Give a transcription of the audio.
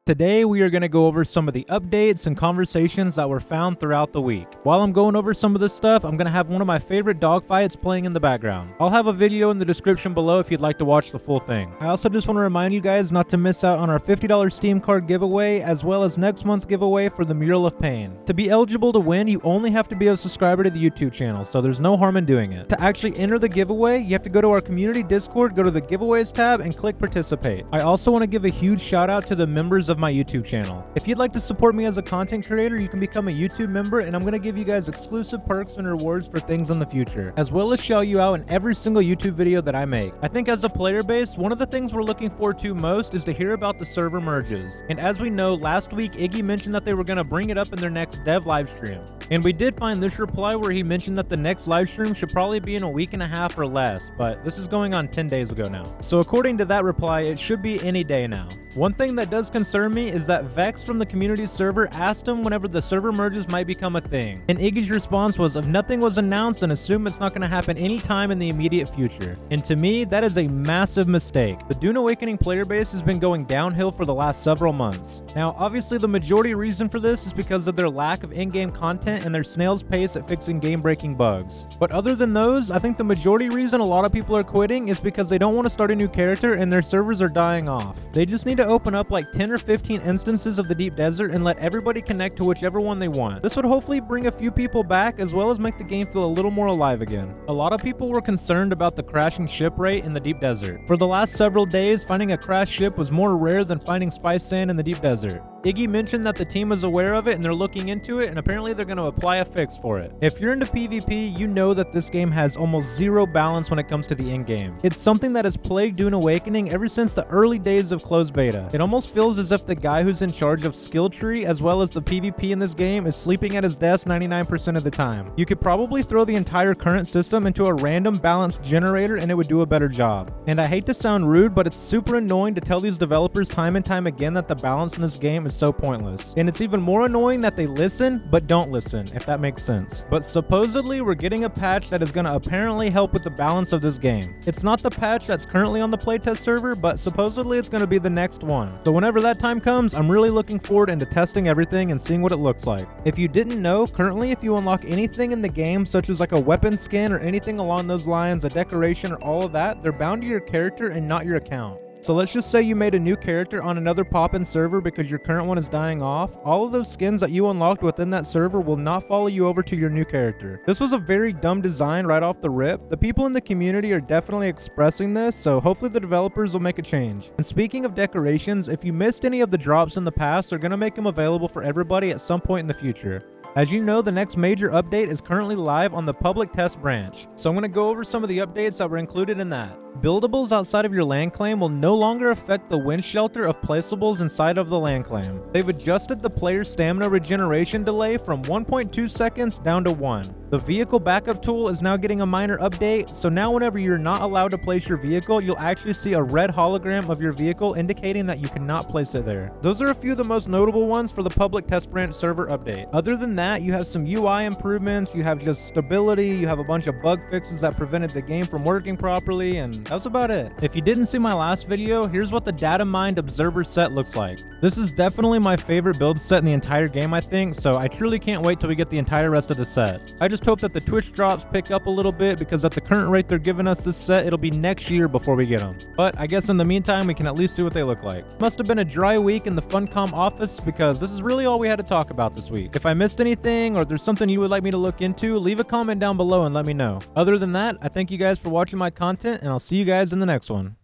Today we are going to go over some of the updates and conversations that were found throughout the week. While I'm going over some of this stuff, I'm going to have one of my favorite dogfights playing in the background. I'll have a video in the description below if you'd like to watch the full thing. I also just want to remind you guys not to miss out on our $50 Steam card giveaway, as well as next month's giveaway for the Mural of Pain. To be eligible to win, you only have to be a subscriber to the YouTube channel, so there's no harm in doing it. To actually enter the giveaway, you have to go to our community Discord, go to the giveaways tab, and click participate. I also want to give a huge shout out to the members of my YouTube channel. If you'd like to support me as a content creator, you can become a YouTube member, and I'm going to give you guys exclusive perks and rewards for things in the future, as well as shout you out in every single YouTube video that I make. I think as a player base, one of the things we're looking forward to most is to hear about the server merges. And as we know, last week Iggy mentioned that they were going to bring it up in their next dev livestream. And we did find this reply where he mentioned that the next livestream should probably be in a week and a half or less, but this is going on 10 days ago now. So according to that reply, it should be any day now. One thing that does concern me is that Vex from the community server asked him whenever the server merges might become a thing. And Iggy's response was, if nothing was announced, then assume it's not going to happen anytime in the immediate future. And to me, that is a massive mistake. The Dune Awakening player base has been going downhill for the last several months. Now, obviously the majority reason for this is because of their lack of in-game content and their snail's pace at fixing game-breaking bugs. But other than those, I think the majority reason a lot of people are quitting is because they don't want to start a new character and their servers are dying off. They just need to open up like 10 or 15 instances of the deep desert and let everybody connect to whichever one they want. This would hopefully bring a few people back, as well as make the game feel a little more alive again. A lot of people were concerned about the crashing ship rate in the deep desert. For the last several days, finding a crashed ship was more rare than finding spice sand in the deep desert. Iggy mentioned that the team is aware of it and they're looking into it, and apparently they're going to apply a fix for it. If you're into PvP, you know that this game has almost zero balance when it comes to the in-game. It's something that has plagued Dune Awakening ever since the early days of closed beta. It almost feels as if the guy who's in charge of skill tree as well as the PvP in this game is sleeping at his desk 99% of the time. You could probably throw the entire current system into a random balance generator and it would do a better job. And I hate to sound rude, but it's super annoying to tell these developers time and time again that the balance in this game is so pointless. And it's even more annoying that they listen but don't listen, if that makes sense. But supposedly we're getting a patch that is going to apparently help with the balance of this game. It's not the patch that's currently on the playtest server, but supposedly it's going to be the next one. So whenever that time comes, I'm really looking forward into testing everything and seeing what it looks like. If you didn't know, currently if you unlock anything in the game, such as like a weapon skin or anything along those lines, a decoration or all of that, they're bound to your character and not your account. So let's just say you made a new character on another pop-in server because your current one is dying off. All of those skins that you unlocked within that server will not follow you over to your new character. This was a very dumb design right off the rip. The people in the community are definitely expressing this, so hopefully the developers will make a change. And speaking of decorations, if you missed any of the drops in the past, they're going to make them available for everybody at some point in the future. As you know, the next major update is currently live on the public test branch. So I'm going to go over some of the updates that were included in that. Buildables outside of your land claim will no longer affect the wind shelter of placeables inside of the land claim. They've adjusted the player's stamina regeneration delay from 1.2 seconds down to 1. The vehicle backup tool is now getting a minor update, so now whenever you're not allowed to place your vehicle, you'll actually see a red hologram of your vehicle indicating that you cannot place it there. Those are a few of the most notable ones for the public test branch server update. Other than that, you have some UI improvements, you have just stability, you have a bunch of bug fixes that prevented the game from working properly, and that's about it. If you didn't see my last video, here's what the Data Mined Observer set looks like. This is definitely my favorite build set in the entire game, I think, so I truly can't wait till we get the entire rest of the set. I just hope that the Twitch drops pick up a little bit, because at the current rate they're giving us this set, it'll be next year before we get them. But I guess in the meantime, we can at least see what they look like. Must have been a dry week in the Funcom office, because this is really all we had to talk about this week. If I missed anything, or there's something you would like me to look into, leave a comment down below and let me know. Other than that, I thank you guys for watching my content, and I'll see you guys in the next one.